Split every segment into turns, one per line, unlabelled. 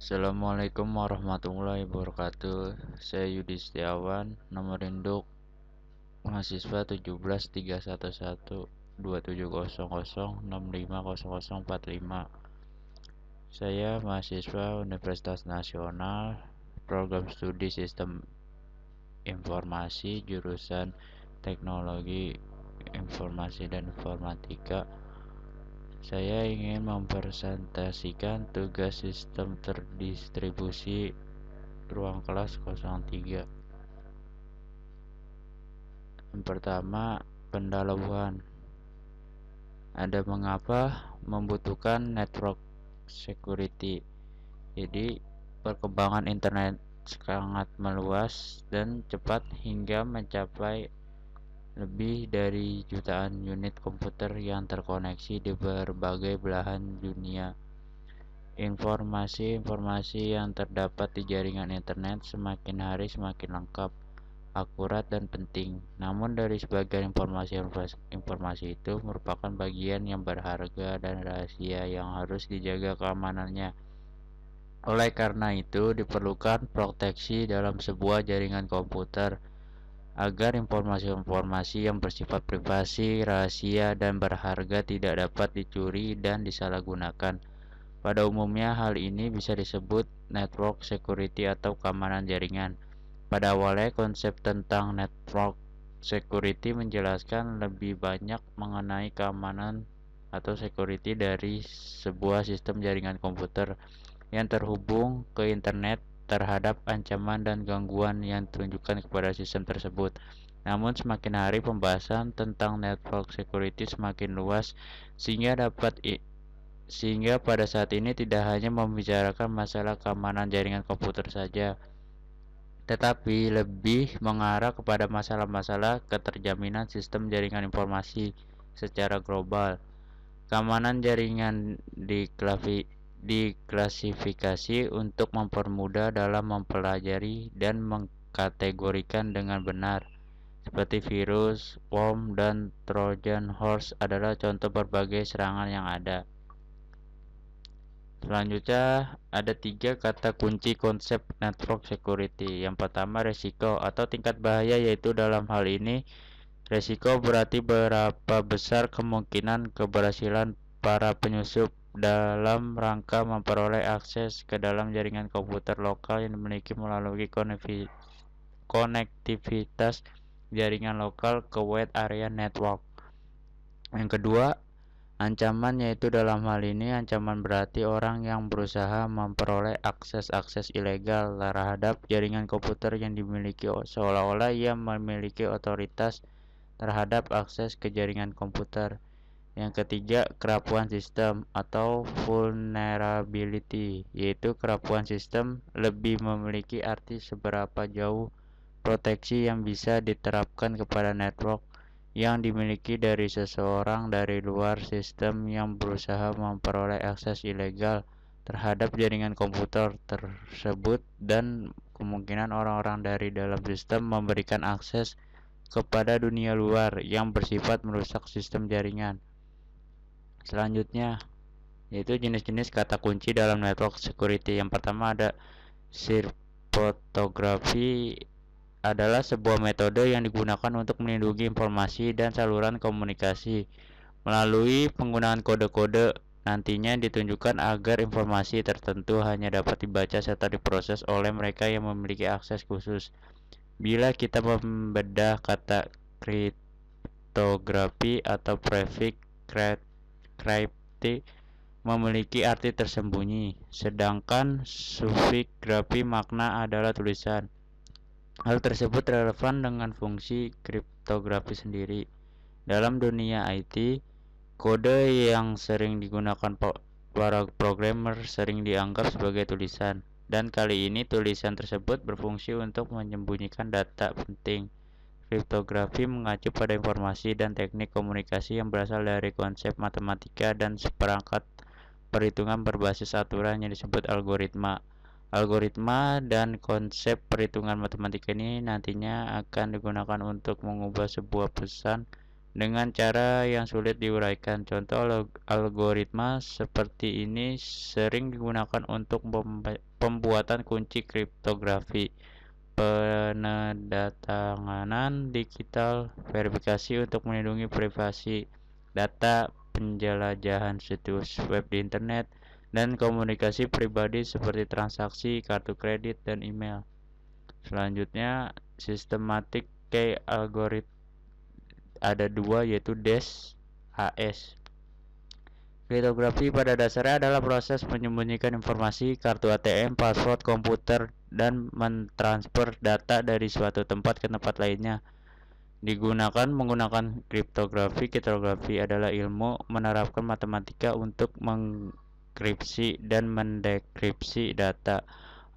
Assalamualaikum warahmatullahi wabarakatuh. Saya Yudi Setiawan, nomor induk mahasiswa 171312700650045. Saya mahasiswa Universitas Nasional, program studi Sistem Informasi, jurusan Teknologi Informasi dan Informatika. Saya ingin mempresentasikan tugas sistem terdistribusi ruang kelas 03. Yang pertama, pendahuluan. Ada mengapa membutuhkan network security. Jadi, perkembangan internet sangat meluas dan cepat hingga mencapai lebih dari jutaan unit komputer yang terkoneksi di berbagai belahan dunia. Informasi-informasi yang terdapat di jaringan internet semakin hari semakin lengkap, akurat, dan penting. Namun dari sebagian informasi itu merupakan bagian yang berharga dan rahasia yang harus dijaga keamanannya. Oleh karena itu, diperlukan proteksi dalam sebuah jaringan komputer agar informasi-informasi yang bersifat privasi, rahasia, dan berharga tidak dapat dicuri dan disalahgunakan. Pada umumnya, hal ini bisa disebut network security atau keamanan jaringan. Pada awalnya, konsep tentang network security menjelaskan lebih banyak mengenai keamanan atau security dari sebuah sistem jaringan komputer yang terhubung ke internet terhadap ancaman dan gangguan yang ditunjukkan kepada sistem tersebut. Namun semakin hari pembahasan tentang network security semakin luas sehingga pada saat ini tidak hanya membicarakan masalah keamanan jaringan komputer saja, tetapi lebih mengarah kepada masalah-masalah keterjaminan sistem jaringan informasi secara global. Keamanan jaringan diklasifikasi untuk mempermudah dalam mempelajari dan mengkategorikan dengan benar. Seperti virus, worm, dan Trojan horse adalah contoh berbagai serangan yang ada. Selanjutnya, ada 3 kata kunci konsep network security. Yang pertama, resiko atau tingkat bahaya, yaitu dalam hal ini resiko berarti berapa besar kemungkinan keberhasilan para penyusup dalam rangka memperoleh akses ke dalam jaringan komputer lokal yang dimiliki melalui konektivitas jaringan lokal ke wide area network. Yang kedua, ancaman, yaitu dalam hal ini ancaman berarti orang yang berusaha memperoleh akses ilegal terhadap jaringan komputer yang dimiliki seolah-olah ia memiliki otoritas terhadap akses ke jaringan komputer. Yang ketiga, kerapuan sistem atau vulnerability, yaitu kerapuan sistem lebih memiliki arti seberapa jauh proteksi yang bisa diterapkan kepada network yang dimiliki dari seseorang dari luar sistem yang berusaha memperoleh akses ilegal terhadap jaringan komputer tersebut, dan kemungkinan orang-orang dari dalam sistem memberikan akses kepada dunia luar yang bersifat merusak sistem jaringan. Selanjutnya, yaitu jenis-jenis kata kunci dalam network security. Yang pertama ada cryptography, adalah sebuah metode yang digunakan untuk melindungi informasi dan saluran komunikasi melalui penggunaan kode-kode. Nantinya ditunjukkan agar informasi tertentu hanya dapat dibaca serta diproses oleh mereka yang memiliki akses khusus. Bila kita membedah kata kriptografi atau prefix crypti memiliki arti tersembunyi, sedangkan sufiks grafi makna adalah tulisan. Hal tersebut relevan dengan fungsi kriptografi sendiri. Dalam dunia IT, kode yang sering digunakan para programmer sering dianggap sebagai tulisan, dan kali ini tulisan tersebut berfungsi untuk menyembunyikan data penting. Kriptografi mengacu pada informasi dan teknik komunikasi yang berasal dari konsep matematika dan seperangkat perhitungan berbasis aturan yang disebut algoritma. Algoritma dan konsep perhitungan matematika ini nantinya akan digunakan untuk mengubah sebuah pesan dengan cara yang sulit diuraikan. Contoh algoritma seperti ini sering digunakan untuk pembuatan kunci kriptografi, penandatanganan digital, verifikasi untuk melindungi privasi data, penjelajahan situs web di internet, dan komunikasi pribadi seperti transaksi, kartu kredit, dan email. Selanjutnya, systematic key algorithm ada dua, yaitu DES, AES. Kriptografi pada dasarnya adalah proses menyembunyikan informasi, kartu ATM, password komputer, dan mentransfer data dari suatu tempat ke tempat lainnya. Digunakan menggunakan kriptografi. Kriptografi adalah ilmu menerapkan matematika untuk mengenkripsi dan mendekripsi data.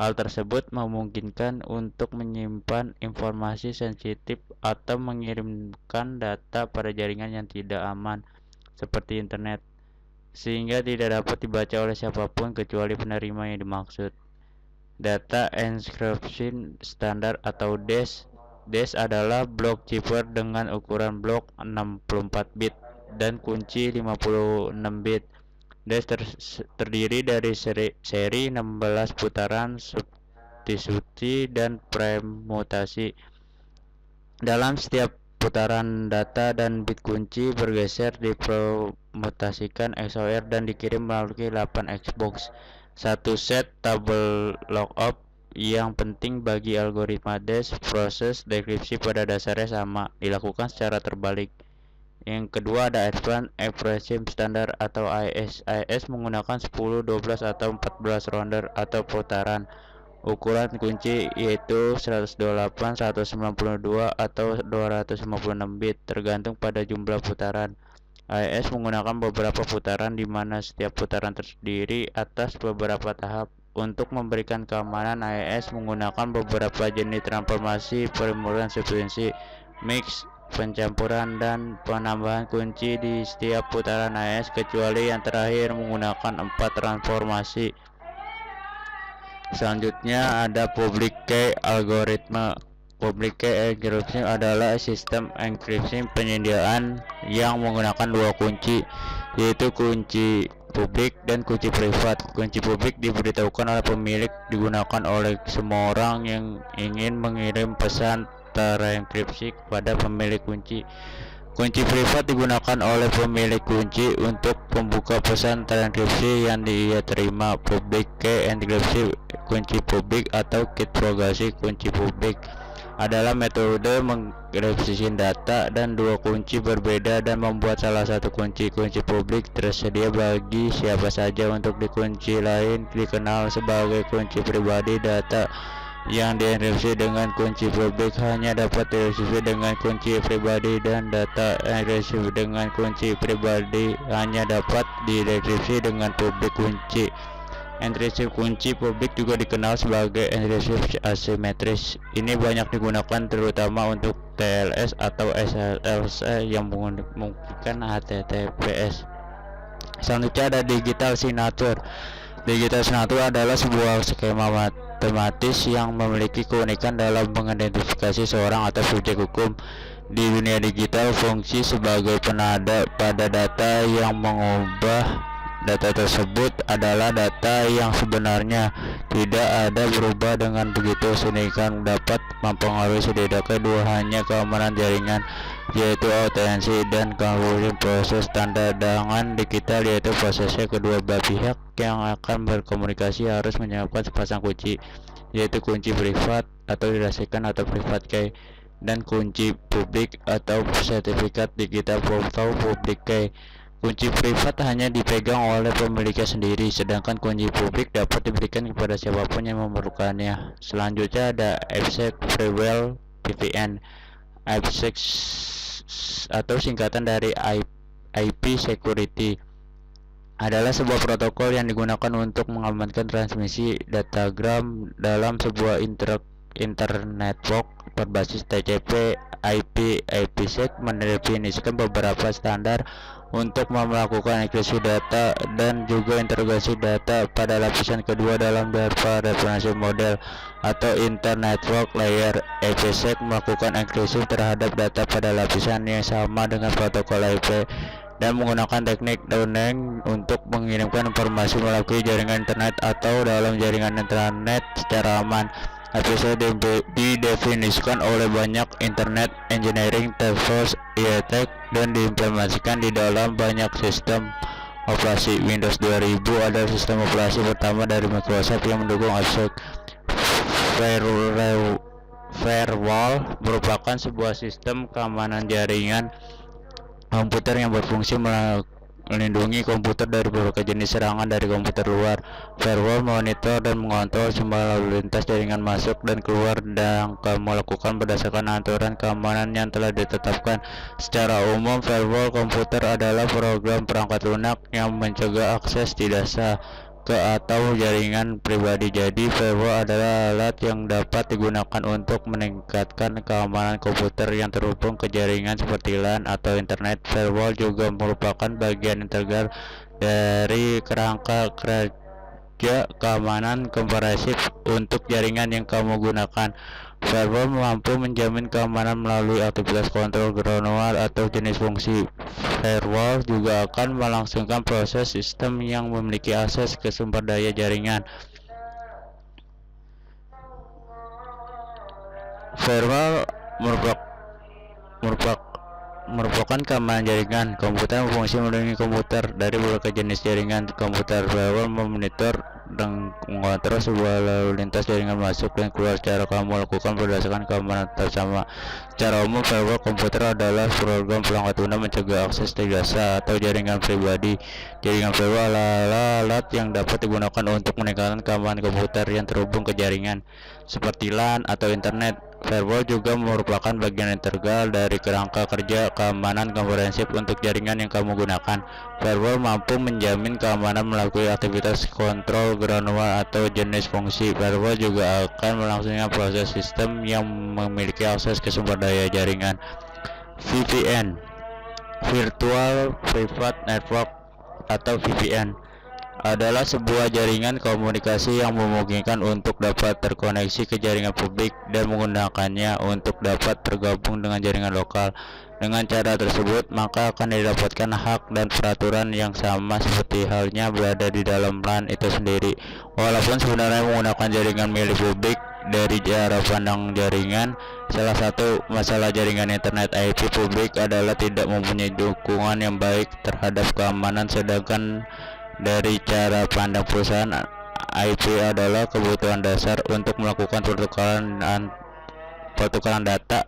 Hal tersebut memungkinkan untuk menyimpan informasi sensitif atau mengirimkan data pada jaringan yang tidak aman, seperti internet, sehingga tidak dapat dibaca oleh siapapun kecuali penerima yang dimaksud. Data Encryption Standard atau DES. DES adalah blok cipher dengan ukuran blok 64 bit dan kunci 56 bit. DES terdiri dari seri 16 putaran, substitusi, dan permutasi. Dalam setiap putaran data dan bit kunci bergeser dipermutasikan XOR dan dikirim melalui 8 Xbox. Satu set tabel lookup yang penting bagi algoritma DES. Proses dekripsi pada dasarnya sama, dilakukan secara terbalik. Yang kedua ada Advanced Encryption Standard atau AES. AES menggunakan 10, 12, atau 14 ronde atau putaran. Ukuran kunci yaitu 128, 192, atau 256 bit, tergantung pada jumlah putaran. AES menggunakan beberapa putaran di mana setiap putaran terdiri atas beberapa tahap. Untuk memberikan keamanan, AES menggunakan beberapa jenis transformasi, permulaan, substitusi, mix, pencampuran, dan penambahan kunci di setiap putaran AES, kecuali yang terakhir menggunakan 4 transformasi. Selanjutnya ada public key algoritma. Public key encryption adalah sistem enkripsi penyediaan yang menggunakan dua kunci, yaitu kunci publik dan kunci privat. Kunci publik diberitahukan oleh pemilik, digunakan oleh semua orang yang ingin mengirim pesan terenkripsi kepada pemilik kunci. Kunci privat digunakan oleh pemilik kunci untuk membuka pesan terenkripsi yang dia terima. Public key enkripsi kunci publik atau kriptografi kunci publik adalah metode mengenkripsi data dan dua kunci berbeda dan membuat salah satu kunci publik tersedia bagi siapa saja untuk dikunci lain, dikenal sebagai kunci pribadi. Data yang dienkripsi dengan kunci publik hanya dapat dienkripsi dengan kunci pribadi, dan data enkripsi dengan kunci pribadi hanya dapat dienkripsi dengan publik kunci. Enkripsi kunci publik juga dikenal sebagai enkripsi asimetris. Ini banyak digunakan terutama untuk TLS atau SSL yang memungkinkan HTTPS. Selanjutnya ada digital signature. Digital signature adalah sebuah skema matematis yang memiliki keunikan dalam mengidentifikasi seorang atau subjek hukum. Di dunia digital, fungsi sebagai penanda pada data yang mengubah data tersebut adalah data yang sebenarnya tidak ada berubah. Dengan begitu, sehingga dapat mempengaruhi setidaknya dua hanya keamanan jaringan, yaitu autentikasi dan kemudian proses tanda tangan digital, yaitu prosesnya kedua belah pihak yang akan berkomunikasi harus menyiapkan sepasang kunci, yaitu kunci privat atau dirahasiakan atau private key, dan kunci publik atau sertifikat digital atau public key. Kunci privat hanya dipegang oleh pemiliknya sendiri, sedangkan kunci publik dapat diberikan kepada siapapun yang memerlukannya. Selanjutnya ada AppSec Firewall VPN. AppSec atau singkatan dari IP Security adalah sebuah protokol yang digunakan untuk mengamankan transmisi datagram dalam sebuah internet network berbasis TCP. IPsec mendefinisikan beberapa standar untuk melakukan enkripsi data dan juga integrasi data pada lapisan kedua dalam beberapa referensi model atau internet network layer. IPsec melakukan enkripsi terhadap data pada lapisan yang sama dengan protokol IP. dan menggunakan teknik downlink untuk mengirimkan informasi melalui jaringan internet atau dalam jaringan internet secara aman. APC didefinisikan oleh banyak internet engineering tools IETEC dan diimplementasikan di dalam banyak sistem operasi. Windows 2000 adalah sistem operasi pertama dari Microsoft yang mendukung APSEC. Firewall merupakan sebuah sistem keamanan jaringan komputer yang berfungsi melindungi komputer dari berbagai jenis serangan dari komputer luar. Firewall memonitor dan mengontrol semua lalu lintas jaringan masuk dan keluar yang kamu lakukan berdasarkan aturan keamanan yang telah ditetapkan. Secara umum, firewall komputer adalah program perangkat lunak yang mencegah akses tidak sah ke atau jaringan pribadi. Jadi, firewall adalah alat yang dapat digunakan untuk meningkatkan keamanan komputer yang terhubung ke jaringan seperti LAN atau internet. Firewall juga merupakan bagian integral dari kerangka kerja keamanan komprehensif untuk jaringan yang kamu gunakan. Firewall mampu menjamin keamanan melalui aktivitas kontrol granular atau jenis fungsi. Firewall juga akan melangsungkan proses sistem yang memiliki akses ke sumber daya jaringan. Firewall merupakan keamanan jaringan komputer yang berfungsi melindungi komputer dari berbagai jenis jaringan komputer. Firewall memonitor dan mengontrol sebuah lalu lintas jaringan masuk dan keluar secara kamu lakukan berdasarkan keamanan bersama. Secara umum, firewall komputer adalah program perangkat lunak mencegah akses tidak sah atau jaringan pribadi. Jaringan firewall adalah alat yang dapat digunakan untuk meningkatkan keamanan komputer yang terhubung ke jaringan seperti LAN atau internet. Firewall juga merupakan bagian integral dari kerangka kerja keamanan komprehensif untuk jaringan yang kamu gunakan. Firewall mampu menjamin keamanan melalui aktivitas kontrol granular atau jenis fungsi. Firewall juga akan melangsungkan proses sistem yang memiliki akses ke sumber daya jaringan. VPN, Virtual Private Network atau VPN, adalah sebuah jaringan komunikasi yang memungkinkan untuk dapat terkoneksi ke jaringan publik dan menggunakannya untuk dapat tergabung dengan jaringan lokal. Dengan cara tersebut, maka akan didapatkan hak dan peraturan yang sama seperti halnya berada di dalam LAN itu sendiri. Walaupun sebenarnya menggunakan jaringan milik publik, dari cara pandang jaringan, salah satu masalah jaringan internet IP publik adalah tidak mempunyai dukungan yang baik terhadap keamanan, sedangkan dari cara pandang perusahaan, IP adalah kebutuhan dasar untuk melakukan pertukaran data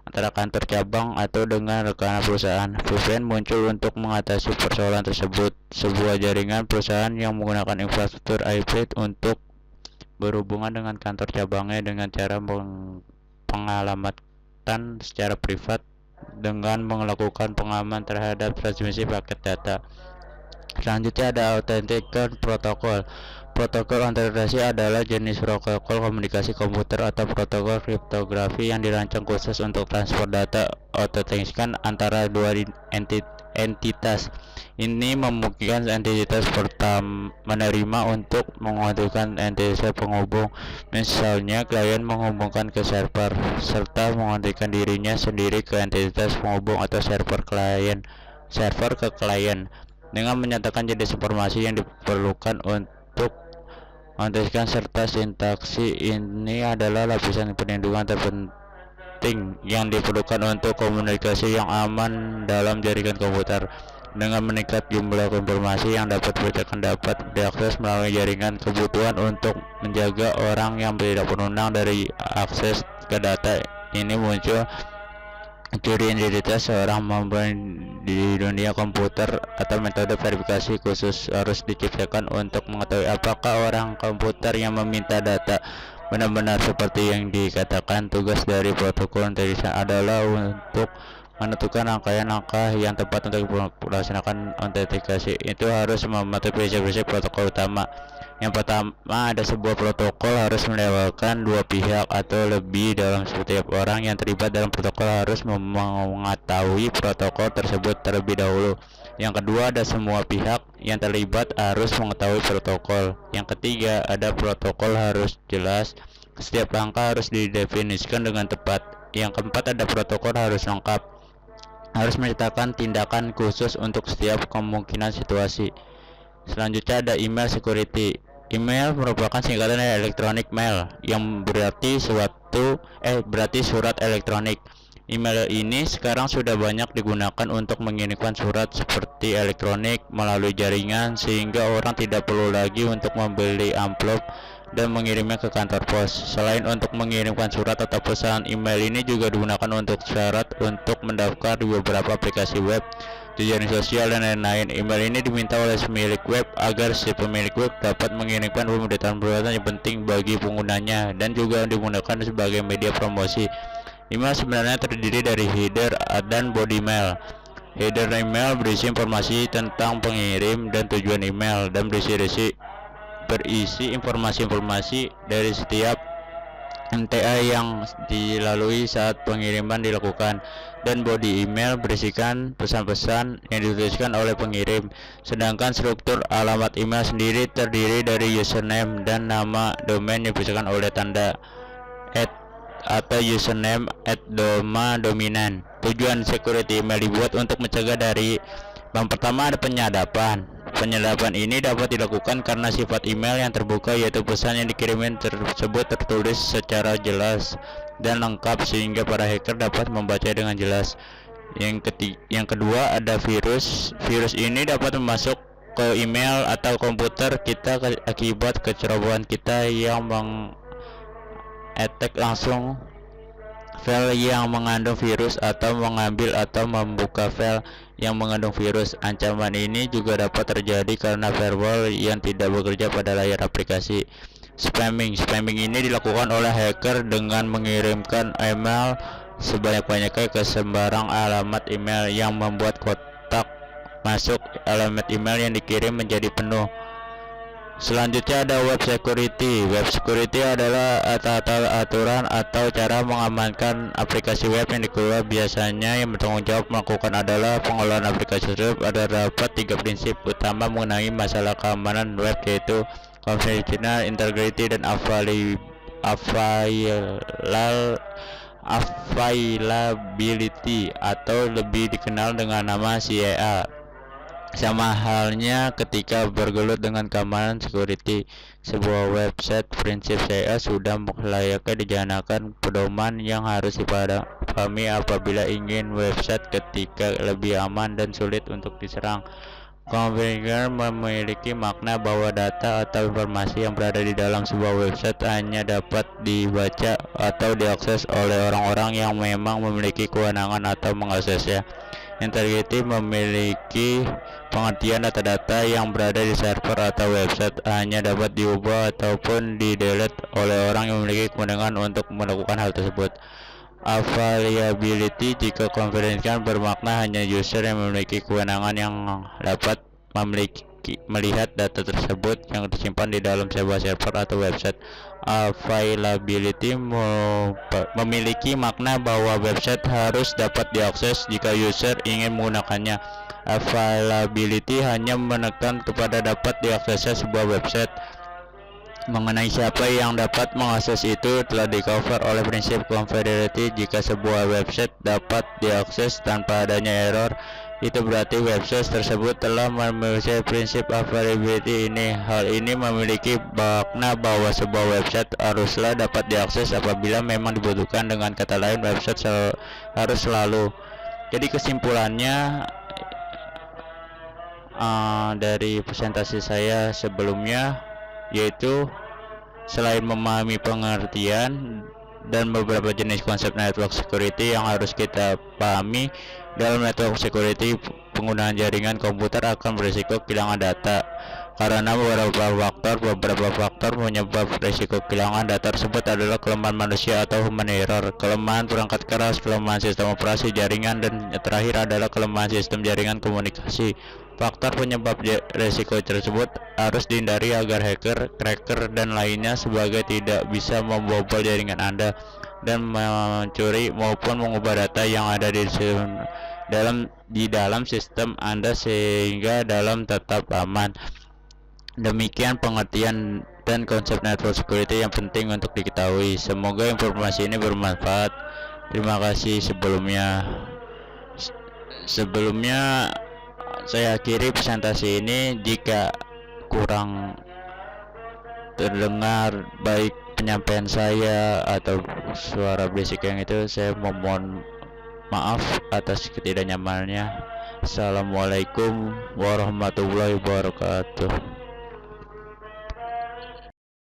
antara kantor cabang atau dengan rekan perusahaan. VPN muncul untuk mengatasi persoalan tersebut. Sebuah jaringan perusahaan yang menggunakan infrastruktur IP untuk berhubungan dengan kantor cabangnya dengan cara pengalamatan secara privat dengan melakukan pengaman terhadap transmisi paket data. Selanjutnya ada Authentication Protocol. Protokol autentikasi adalah jenis protokol komunikasi komputer atau protokol kriptografi yang dirancang khusus untuk transfer data autentikasikan antara dua entitas. Ini memungkinkan entitas pertama menerima untuk mengautentikan entitas penghubung. Misalnya, klien menghubungkan ke server serta mengautentikan dirinya sendiri ke entitas penghubung atau server ke klien dengan menyatakan jenis informasi yang diperlukan untuk mengautentikan serta sintaksi. Ini adalah lapisan perlindungan terpenting yang diperlukan untuk komunikasi yang aman dalam jaringan komputer. Dengan meningkat jumlah informasi yang dapat diakses melalui jaringan, kebutuhan untuk menjaga orang yang tidak berwenang dari akses ke data ini muncul. Ciri identitas seorang member di dunia komputer atau metode verifikasi khusus harus diciptakan untuk mengetahui apakah orang komputer yang meminta data benar-benar seperti yang dikatakan. Tugas dari protokol autentikasi adalah untuk menentukan rangkaian langkah yang tepat untuk melaksanakan autentikasi. Itu harus mematuhi prinsip-prinsip protokol utama. Yang pertama, ada sebuah protokol harus melewatkan dua pihak atau lebih dalam setiap orang yang terlibat dalam protokol harus mengetahui protokol tersebut terlebih dahulu. Yang kedua, ada semua pihak yang terlibat harus mengetahui protokol. Yang ketiga, ada protokol harus jelas. Setiap langkah harus didefinisikan dengan tepat. Yang keempat, ada protokol harus lengkap. harus menciptakan tindakan khusus untuk setiap kemungkinan situasi. Selanjutnya ada email security. Email merupakan singkatan dari electronic mail yang berarti surat elektronik. Email ini sekarang sudah banyak digunakan untuk mengirimkan surat seperti elektronik melalui jaringan sehingga orang tidak perlu lagi untuk membeli amplop dan mengirimnya ke kantor pos. Selain untuk mengirimkan surat atau pesan, email ini juga digunakan untuk syarat untuk mendaftar di beberapa aplikasi web, jejaring sosial, dan lain-lain. Email ini diminta oleh pemilik web agar si pemilik web dapat mengirimkan pemberitahuan yang penting bagi penggunanya dan juga digunakan sebagai media promosi. Email sebenarnya terdiri dari header dan body mail. Header email berisi informasi tentang pengirim dan tujuan email dan berisi informasi-informasi dari setiap MTA yang dilalui saat pengiriman dilakukan, dan body email berisikan pesan-pesan yang dituliskan oleh pengirim. Sedangkan struktur alamat email sendiri terdiri dari username dan nama domain yang dipisahkan oleh tanda atau username dominan. Tujuan security email dibuat untuk mencegah dari yang pertama ada penyadapan. Penyadapan ini dapat dilakukan karena sifat email yang terbuka, yaitu pesan yang dikirimkan tersebut tertulis secara jelas dan lengkap sehingga para hacker dapat membaca dengan jelas. Yang kedua ada virus. Virus ini dapat masuk ke email atau komputer kita akibat kecerobohan kita yang attack langsung file yang mengandung virus atau mengambil atau membuka file yang mengandung virus. Ancaman ini juga dapat terjadi karena firewall yang tidak bekerja pada layar aplikasi. Spamming ini dilakukan oleh hacker dengan mengirimkan email sebanyak-banyaknya ke sembarang alamat email yang membuat kotak masuk alamat email yang dikirim menjadi penuh. Selanjutnya ada web security. Web security adalah aturan atau cara mengamankan aplikasi web yang dikelola. Biasanya yang bertanggung jawab melakukan adalah pengelolaan aplikasi web. Ada dapat 3 prinsip utama mengenai masalah keamanan web, yaitu confidential, integrity, dan availability atau lebih dikenal dengan nama CAA. Sama halnya ketika bergelut dengan keamanan security sebuah website, prinsip saya sudah layaknya dijanakan pedoman yang harus dipahami apabila ingin website ketika lebih aman dan sulit untuk diserang. Configure memiliki makna bahwa data atau informasi yang berada di dalam sebuah website hanya dapat dibaca atau diakses oleh orang-orang yang memang memiliki kewenangan atau mengaksesnya. Integrity memiliki pengertian data-data yang berada di server atau website hanya dapat diubah ataupun di-delete oleh orang yang memiliki kewenangan untuk melakukan hal tersebut. Availability jika confidential bermakna hanya user yang memiliki kewenangan yang dapat melihat data tersebut yang disimpan di dalam sebuah server atau website. Availability memiliki makna bahwa website harus dapat diakses jika user ingin menggunakannya. Availability hanya menekan kepada dapat diaksesnya sebuah website. Mengenai siapa yang dapat mengakses itu telah di-cover oleh prinsip confidentiality. Jika sebuah website dapat diakses tanpa adanya error, itu berarti website tersebut telah memiliki prinsip availability ini. Hal ini memiliki makna bahwa sebuah website haruslah dapat diakses apabila memang dibutuhkan. Dengan kata lain, website harus selalu. Jadi kesimpulannya dari presentasi saya sebelumnya, yaitu selain memahami pengertian dan beberapa jenis konsep network security yang harus kita pahami, dalam network security penggunaan jaringan komputer akan berisiko kehilangan data karena beberapa faktor menyebab risiko kehilangan data tersebut adalah kelemahan manusia atau human error, kelemahan perangkat keras, kelemahan sistem operasi jaringan, dan terakhir adalah kelemahan sistem jaringan komunikasi. Faktor penyebab risiko tersebut harus dihindari agar hacker, cracker, dan lainnya sebagai tidak bisa membobol jaringan Anda dan mencuri maupun mengubah data yang ada di dalam sistem Anda sehingga tetap aman. Demikian pengertian dan konsep network security yang penting untuk diketahui. Semoga informasi ini bermanfaat. Terima kasih sebelumnya. Sebelumnya saya akhiri presentasi ini. Jika kurang terdengar baik penyampaian saya atau suara berisik yang itu, saya memohon maaf atas ketidaknyamanannya. Assalamualaikum warahmatullahi wabarakatuh.